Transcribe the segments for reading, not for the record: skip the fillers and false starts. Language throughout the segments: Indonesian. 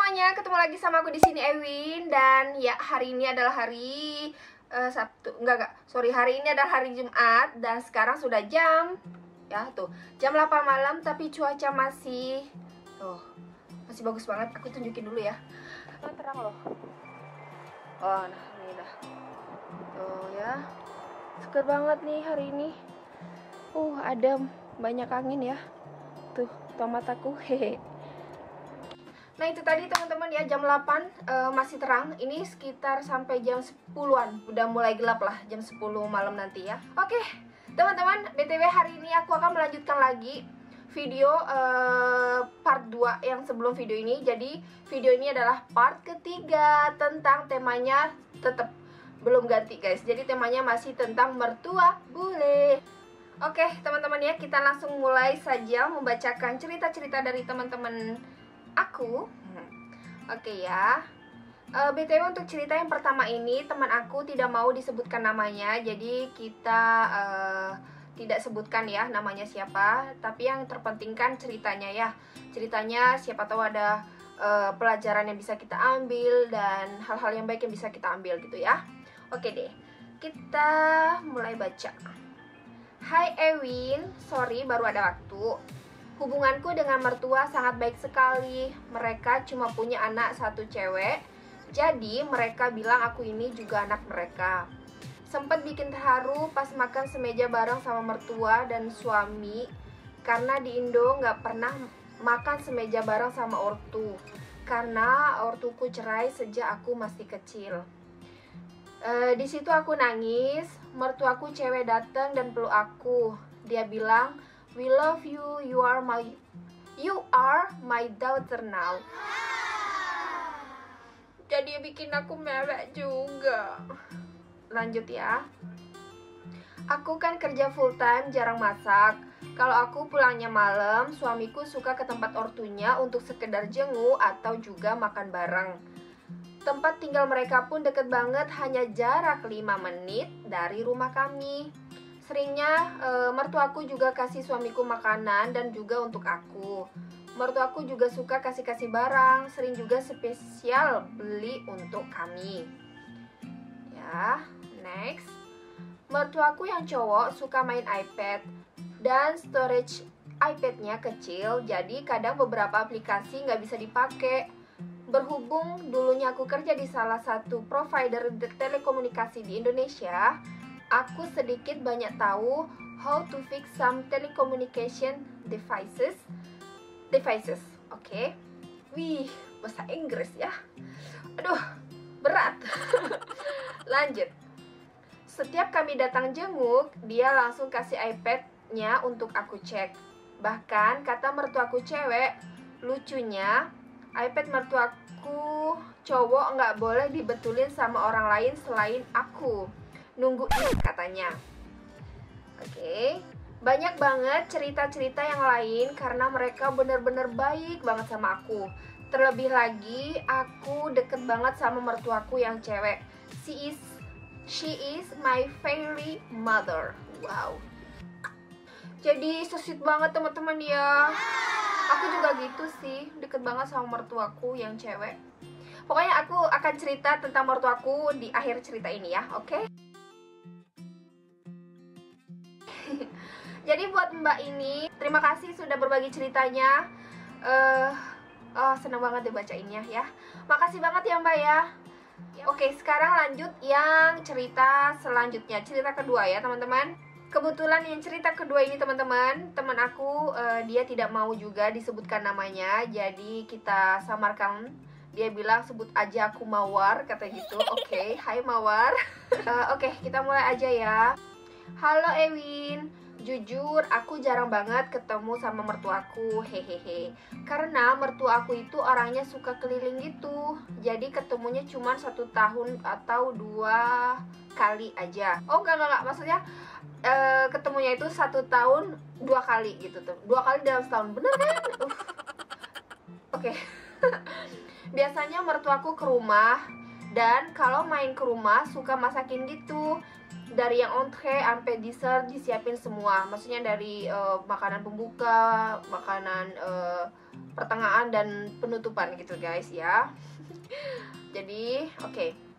semuanya, ketemu lagi sama aku di sini Ewin. Dan ya, hari ini adalah hari Sabtu. Hari ini adalah hari Jumat. Dan sekarang sudah jam 8 malam. Tapi cuaca masih bagus banget. Aku tunjukin dulu ya. Terang loh. Oh, nah ini dah. Tuh ya. Seger banget nih hari ini. Ada banyak angin ya. Tuh, tomat aku. Hehe. Nah itu tadi teman-teman ya, jam 8 masih terang. Ini sekitar sampai jam 10-an. Udah mulai gelap lah, jam 10 malam nanti ya. Oke teman-teman, BTW hari ini aku akan melanjutkan lagi video part 2 yang sebelum video ini. Jadi video ini adalah part ketiga tentang temanya tetap belum ganti guys. Jadi temanya masih tentang mertua bule. Oke teman-teman ya, kita langsung mulai saja membacakan cerita-cerita dari teman-teman aku. Oke ya. BTW untuk cerita yang pertama ini, teman aku tidak mau disebutkan namanya. Jadi kita tidak sebutkan ya namanya siapa. Tapi yang terpenting kan ceritanya ya. Ceritanya siapa tahu ada pelajaran yang bisa kita ambil dan hal-hal yang baik yang bisa kita ambil gitu ya. Oke deh, kita mulai baca. Hai Ewin, sorry baru ada waktu. Hubunganku dengan mertua sangat baik sekali. Mereka cuma punya anak satu cewek. Jadi mereka bilang aku ini juga anak mereka. Sempat bikin terharu pas makan semeja bareng sama mertua dan suami. Karena di Indo nggak pernah makan semeja bareng sama ortu. Karena ortuku cerai sejak aku masih kecil. Di situ aku nangis. Mertuaku cewek datang dan peluk aku. Dia bilang, "We love you, you are my daughter now." Jadi bikin aku mewek juga. Lanjut ya. Aku kan kerja full time, jarang masak. Kalau aku pulangnya malam, suamiku suka ke tempat ortunya untuk sekedar jenguk atau juga makan bareng. Tempat tinggal mereka pun deket banget, hanya jarak 5 menit dari rumah kami. Seringnya mertuaku juga kasih suamiku makanan dan juga untuk aku. Mertuaku juga suka kasih-kasih barang, sering juga spesial beli untuk kami. Ya, next. Mertuaku yang cowok suka main iPad dan storage iPad-nya kecil, jadi kadang beberapa aplikasi nggak bisa dipakai. Berhubung dulunya aku kerja di salah satu provider telekomunikasi di Indonesia, aku sedikit banyak tahu how to fix some telecommunication devices. Oke. Wih, bahasa Inggris ya. Aduh, berat. Lanjut. Setiap kami datang jenguk, dia langsung kasih iPad-nya untuk aku cek. Bahkan kata mertuaku cewek, lucunya iPad mertuaku cowok nggak boleh dibetulin sama orang lain selain aku. Nungguin katanya. Oke. Banyak banget cerita-cerita yang lain karena mereka bener-bener baik banget sama aku. Terlebih lagi aku deket banget sama mertuaku yang cewek. She is my fairy mother. Wow. Jadi so sweet banget teman-teman ya. Aku juga gitu sih, deket banget sama mertuaku yang cewek. Pokoknya aku akan cerita tentang mertuaku di akhir cerita ini ya, oke? Jadi buat mbak ini, terima kasih sudah berbagi ceritanya. Senang banget dibacainnya ya. Makasih banget ya mbak ya. Oke, sekarang lanjut yang cerita selanjutnya. Cerita kedua ya teman-teman. Kebetulan yang cerita kedua ini teman-teman, teman aku dia tidak mau juga disebutkan namanya. Jadi kita samarkan. Dia bilang sebut aja aku Mawar, kata gitu. Oke, hai Mawar. Oke, kita mulai aja ya. Halo Ewin, jujur aku jarang banget ketemu sama mertuaku, hehehe. Karena mertuaku itu orangnya suka keliling gitu. Jadi ketemunya cuma 1 tahun atau 2 kali aja. Oh enggak, maksudnya ketemunya itu 1 tahun 2 kali gitu tuh. 2 kali dalam setahun, bener kan? Oke. Biasanya mertuaku ke rumah, dan kalau main ke rumah suka masakin gitu. dari yang entree sampai dessert disiapin semua. Maksudnya dari makanan pembuka, makanan pertengahan dan penutupan gitu guys ya. Jadi oke.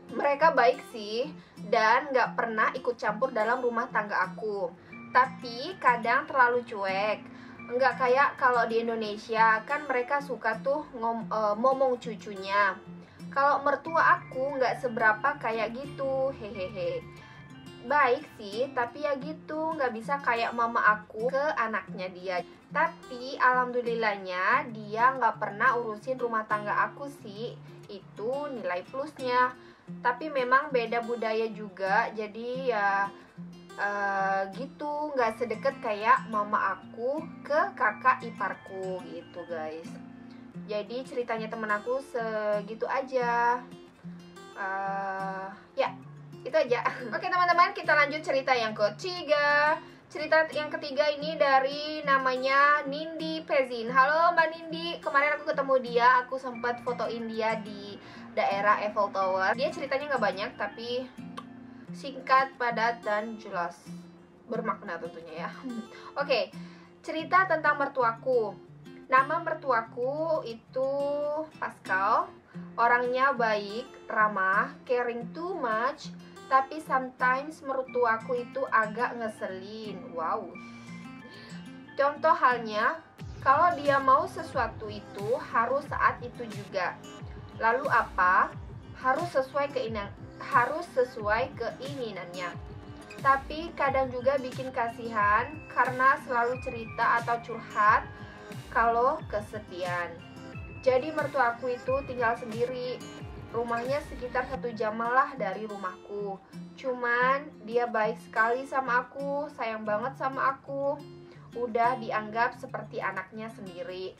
Mereka baik sih dan gak pernah ikut campur dalam rumah tangga aku. Tapi kadang terlalu cuek. Nggak kayak kalau di Indonesia kan mereka suka tuh ngomong cucunya. Kalau mertua aku nggak seberapa kayak gitu, hehehe. Baik sih, tapi ya gitu, nggak bisa kayak mama aku ke anaknya dia. Tapi alhamdulillahnya dia nggak pernah urusin rumah tangga aku sih. Itu nilai plusnya. Tapi memang beda budaya juga, jadi ya gitu, nggak sedekat kayak mama aku ke kakak iparku gitu guys. Jadi ceritanya temen aku segitu aja. Ya itu aja. Oke teman-teman, kita lanjut cerita yang ketiga. Cerita yang ketiga ini dari namanya Nindi Pezin. Halo Mbak Nindi, kemarin aku ketemu dia, aku sempat fotoin dia di daerah Eiffel Tower. Dia ceritanya nggak banyak tapi singkat, padat, dan jelas, bermakna tentunya ya. Oke, cerita tentang mertuaku. Nama mertuaku itu Pascal. Orangnya baik, ramah, caring too much, tapi sometimes mertuaku itu agak ngeselin. Wow. Contoh halnya, kalau dia mau sesuatu itu harus saat itu juga. Lalu apa? Harus sesuai keinginannya. Tapi kadang juga bikin kasihan karena selalu cerita atau curhat kalau kesepian. Jadi mertuaku itu tinggal sendiri. Rumahnya sekitar 1 jam lah dari rumahku. Cuman dia baik sekali sama aku, sayang banget sama aku. Udah dianggap seperti anaknya sendiri.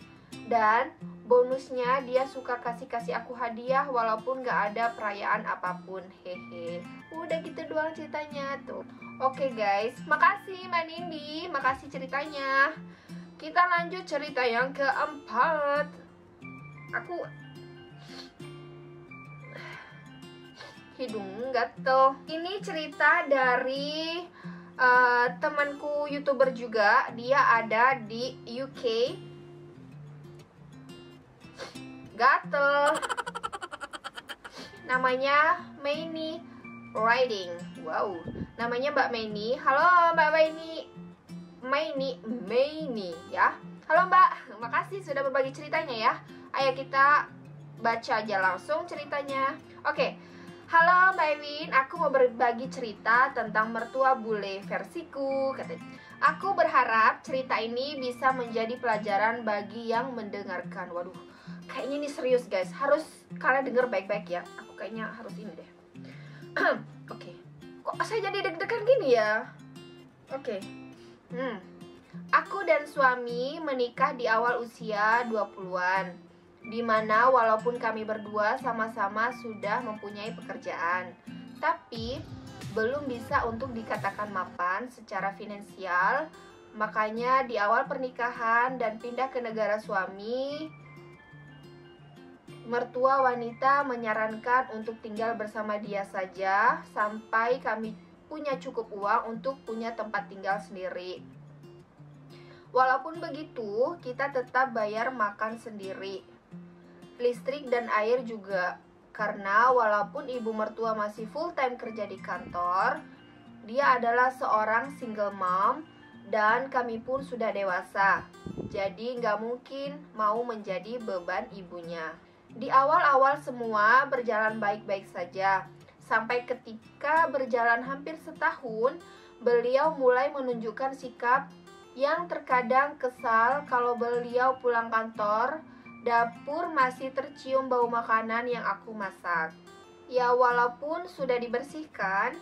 Dan bonusnya dia suka kasih aku hadiah walaupun gak ada perayaan apapun. Hehe. Udah gitu doang ceritanya tuh. Oke guys, makasih Mbak Nindi, makasih ceritanya. Kita lanjut cerita yang keempat. Aku hidung gatel. Ini cerita dari temanku YouTuber juga. Dia ada di UK. Gatel. Namanya Maini Riding. Wow. Namanya Mbak Maini. Halo Mbak Maini ya. Halo Mbak, makasih sudah berbagi ceritanya ya. Ayo kita baca aja langsung ceritanya. Oke. Halo Mbak Ewin, aku mau berbagi cerita tentang mertua bule versiku. Aku berharap cerita ini bisa menjadi pelajaran bagi yang mendengarkan. Waduh, kayaknya ini serius guys. Harus kalian denger baik-baik ya. Aku kayaknya harus ini deh. Oke. Kok saya jadi deg-degan gini ya? Oke. Aku dan suami menikah di awal usia 20-an. Dimana walaupun kami berdua sama-sama sudah mempunyai pekerjaan, tapi belum bisa untuk dikatakan mapan secara finansial. Makanya di awal pernikahan dan pindah ke negara suami, mertua wanita menyarankan untuk tinggal bersama dia saja sampai kami punya cukup uang untuk punya tempat tinggal sendiri. Walaupun begitu, kita tetap bayar makan sendiri, listrik dan air juga. Karena walaupun ibu mertua masih full time kerja di kantor, dia adalah seorang single mom dan kami pun sudah dewasa. Jadi nggak mungkin mau menjadi beban ibunya. Di awal-awal semua berjalan baik-baik saja. Sampai ketika berjalan hampir setahun, beliau mulai menunjukkan sikap yang terkadang kesal kalau beliau pulang kantor, dapur masih tercium bau makanan yang aku masak. Ya walaupun sudah dibersihkan,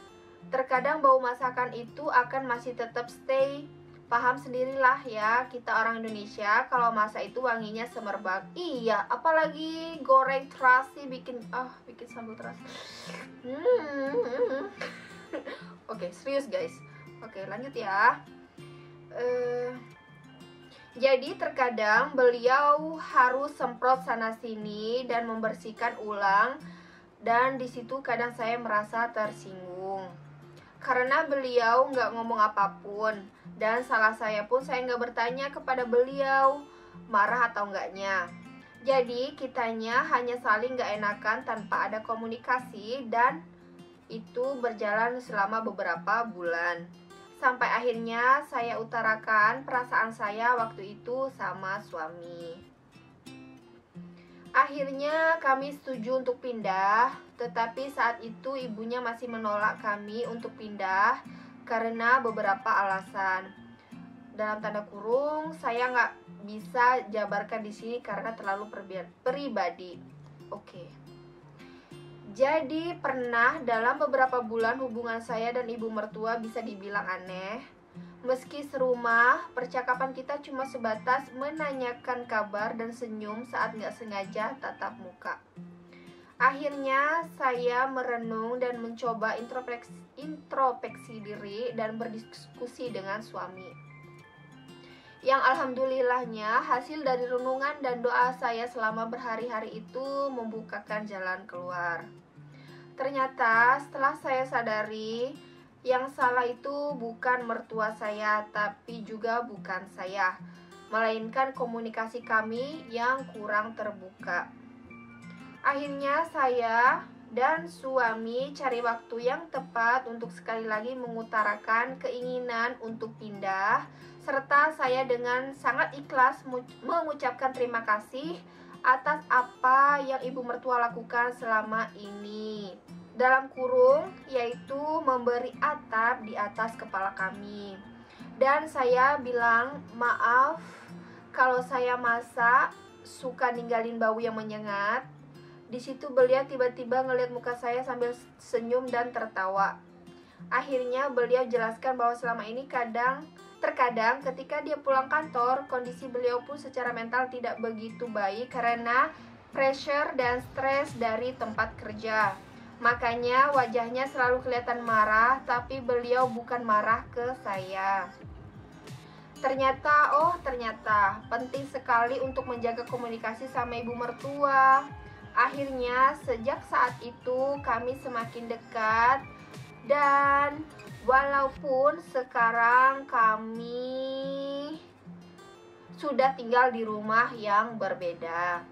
terkadang bau masakan itu akan masih tetap stay. Paham sendirilah ya, kita orang Indonesia kalau masak itu wanginya semerbak. Iya, apalagi goreng terasi bikin sambal terasi. Oke, serius guys. Oke, lanjut ya. Jadi terkadang beliau harus semprot sana sini dan membersihkan ulang, dan disitu kadang saya merasa tersinggung. karena beliau nggak ngomong apapun. Dan salah saya pun saya nggak bertanya kepada beliau marah atau enggaknya. Jadi kitanya hanya saling nggak enakan tanpa ada komunikasi, dan itu berjalan selama beberapa bulan. Sampai akhirnya saya utarakan perasaan saya waktu itu sama suami. Akhirnya kami setuju untuk pindah, tetapi saat itu ibunya masih menolak kami untuk pindah karena beberapa alasan. Dalam tanda kurung, saya nggak bisa jabarkan di sini karena terlalu pribadi. Oke. Jadi pernah dalam beberapa bulan hubungan saya dan ibu mertua bisa dibilang aneh. Meski serumah, percakapan kita cuma sebatas menanyakan kabar dan senyum saat nggak sengaja tatap muka. Akhirnya saya merenung dan mencoba introspeksi diri dan berdiskusi dengan suami. Yang alhamdulillahnya hasil dari renungan dan doa saya selama berhari-hari itu membukakan jalan keluar. Ternyata setelah saya sadari, yang salah itu bukan mertua saya, tapi juga bukan saya, melainkan komunikasi kami yang kurang terbuka. Akhirnya saya dan suami cari waktu yang tepat untuk sekali lagi mengutarakan keinginan untuk pindah, serta saya dengan sangat ikhlas mengucapkan terima kasih atas apa yang ibu mertua lakukan selama ini. Dalam kurung, yaitu memberi atap di atas kepala kami. Dan saya bilang, maaf kalau saya masak suka ninggalin bau yang menyengat. Di situ beliau tiba-tiba ngeliat muka saya sambil senyum dan tertawa. Akhirnya beliau jelaskan bahwa selama ini terkadang ketika dia pulang kantor, kondisi beliau pun secara mental tidak begitu baik karena pressure dan stres dari tempat kerja. Makanya wajahnya selalu kelihatan marah, tapi beliau bukan marah ke saya. Ternyata penting sekali untuk menjaga komunikasi sama ibu mertua. Akhirnya sejak saat itu kami semakin dekat, dan walaupun sekarang kami sudah tinggal di rumah yang berbeda,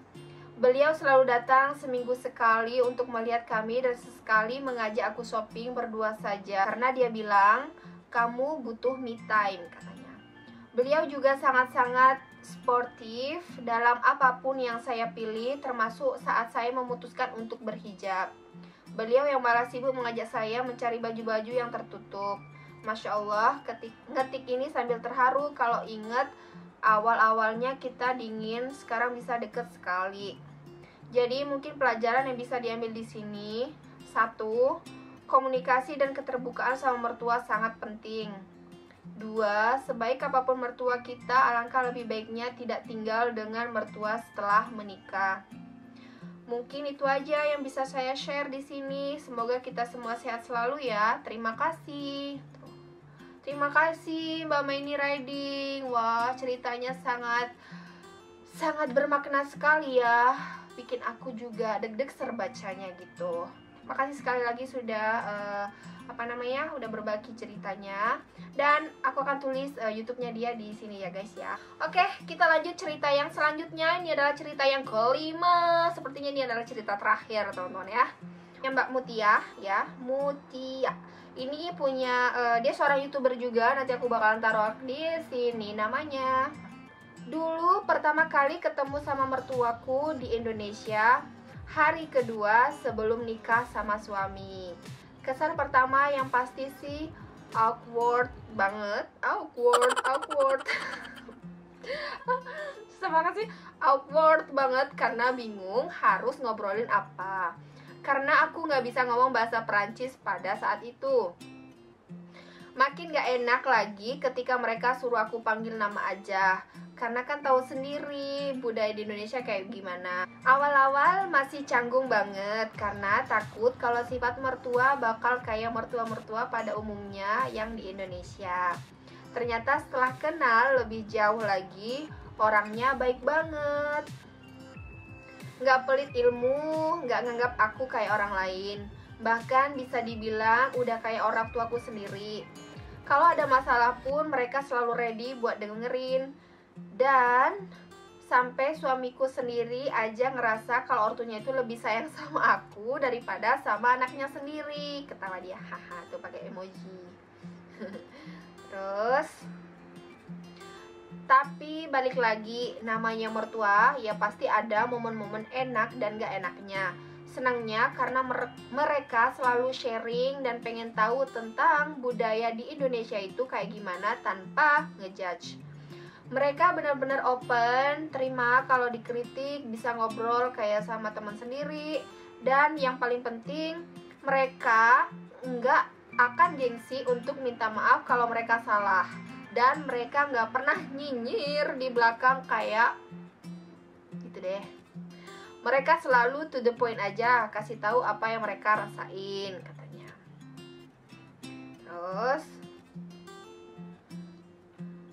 beliau selalu datang seminggu sekali untuk melihat kami dan sesekali mengajak aku shopping berdua saja karena dia bilang, kamu butuh me time, katanya. Beliau juga sangat-sangat sportif dalam apapun yang saya pilih, termasuk saat saya memutuskan untuk berhijab. Beliau yang malah sibuk mengajak saya mencari baju-baju yang tertutup. Masya Allah, ngetik ini sambil terharu kalau ingat awal-awalnya kita dingin, sekarang bisa deket sekali. Jadi mungkin pelajaran yang bisa diambil di sini, 1. Komunikasi dan keterbukaan sama mertua sangat penting. 2. Sebaik apapun mertua kita, alangkah lebih baiknya tidak tinggal dengan mertua setelah menikah. Mungkin itu aja yang bisa saya share di sini. Semoga kita semua sehat selalu ya. Terima kasih. Terima kasih Mbak Maini Riding. Wah, ceritanya sangat bermakna sekali ya. Bikin aku juga deg-deg serbacanya gitu. Makasih sekali lagi sudah udah berbagi ceritanya, dan aku akan tulis YouTube-nya dia di sini ya guys ya. Oke, kita lanjut cerita yang selanjutnya. Ini adalah cerita yang kelima. Sepertinya ini adalah cerita terakhir teman-teman ya. Yang Mbak Mutia ya, Mutia. Ini punya dia seorang YouTuber juga. Nanti aku bakalan taruh di sini namanya. Dulu pertama kali ketemu sama mertuaku di Indonesia, hari kedua sebelum nikah sama suami. Kesan pertama yang pasti sih awkward banget. Awkward susah banget sih. Awkward banget karena bingung harus ngobrolin apa, karena aku nggak bisa ngomong bahasa Perancis pada saat itu. Makin gak enak lagi ketika mereka suruh aku panggil nama aja, karena kan tahu sendiri budaya di Indonesia kayak gimana. Awal-awal masih canggung banget karena takut kalau sifat mertua bakal kayak mertua-mertua pada umumnya yang di Indonesia. Ternyata setelah kenal lebih jauh lagi, orangnya baik banget, gak pelit ilmu, gak nganggap aku kayak orang lain. Bahkan bisa dibilang udah kayak orang tuaku sendiri. Kalau ada masalah pun mereka selalu ready buat dengerin. Dan sampai suamiku sendiri aja ngerasa kalau ortunya itu lebih sayang sama aku daripada sama anaknya sendiri. Ketawa dia, haha, tuh pakai emoji. Terus, tapi balik lagi, namanya mertua ya pasti ada momen-momen enak dan gak enaknya. Senangnya karena mereka selalu sharing dan pengen tahu tentang budaya di Indonesia itu kayak gimana tanpa ngejudge. Mereka benar-benar open, terima kalau dikritik, bisa ngobrol kayak sama teman sendiri. Dan yang paling penting, mereka nggak akan gengsi untuk minta maaf kalau mereka salah. Dan mereka nggak pernah nyinyir di belakang kayak gitu deh. Mereka selalu to the point aja, kasih tahu apa yang mereka rasain katanya. Terus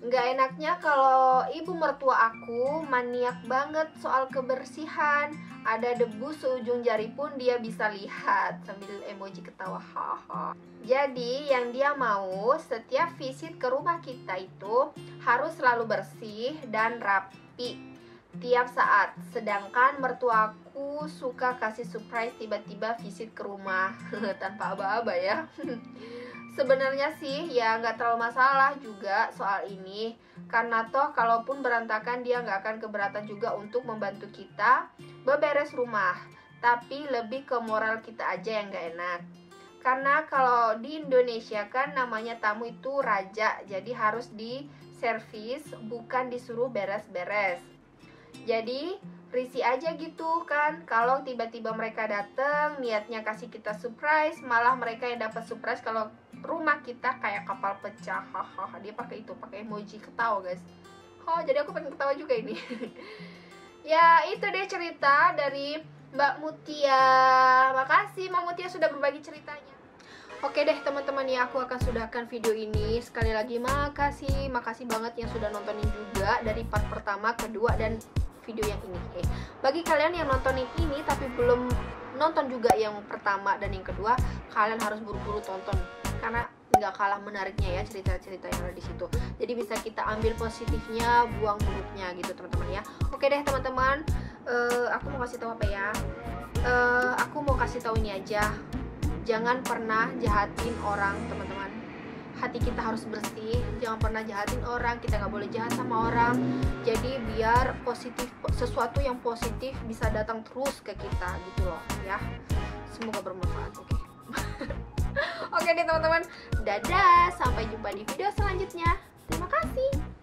nggak enaknya kalau ibu mertua aku maniak banget soal kebersihan. Ada debu seujung jari pun dia bisa lihat, sambil emoji ketawa, haha. Jadi yang dia mau setiap visit ke rumah kita itu harus selalu bersih dan rapi tiap saat. Sedangkan mertuaku suka kasih surprise tiba-tiba visit ke rumah tanpa aba-aba ya. Sebenarnya sih ya nggak terlalu masalah juga soal ini, karena toh kalaupun berantakan dia nggak akan keberatan juga untuk membantu kita beberes rumah. Tapi lebih ke moral kita aja yang nggak enak. Karena kalau di Indonesia kan namanya tamu itu raja, jadi harus diservis bukan disuruh beres-beres. Jadi risih aja gitu kan kalau tiba-tiba mereka dateng niatnya kasih kita surprise, malah mereka yang dapat surprise kalau rumah kita kayak kapal pecah. Hahaha, dia pakai emoji ketawa guys. Oh, jadi aku pengen ketawa juga ini. Ya itu deh cerita dari Mbak Mutia. Makasih Mbak Mutia sudah berbagi ceritanya. Oke deh teman-teman ya, aku akan sudahkan video ini. Sekali lagi makasih banget yang sudah nontonin juga dari part pertama, kedua, dan video yang ini. Bagi kalian yang nontonin ini tapi belum nonton juga yang pertama dan yang kedua, kalian harus buru-buru tonton karena nggak kalah menariknya ya cerita-cerita yang ada di situ. Jadi bisa kita ambil positifnya, buang buruknya gitu teman-teman ya. Oke deh teman-teman, aku mau kasih tahu apa ya? Aku mau kasih tahu ini aja. Jangan pernah jahatin orang teman-teman. Hati kita harus bersih, jangan pernah jahatin orang, kita nggak boleh jahat sama orang. Jadi biar sesuatu yang positif bisa datang terus ke kita gitu loh ya. Semoga bermanfaat. Oke. Oke deh teman-teman, dadah, sampai jumpa di video selanjutnya. Terima kasih.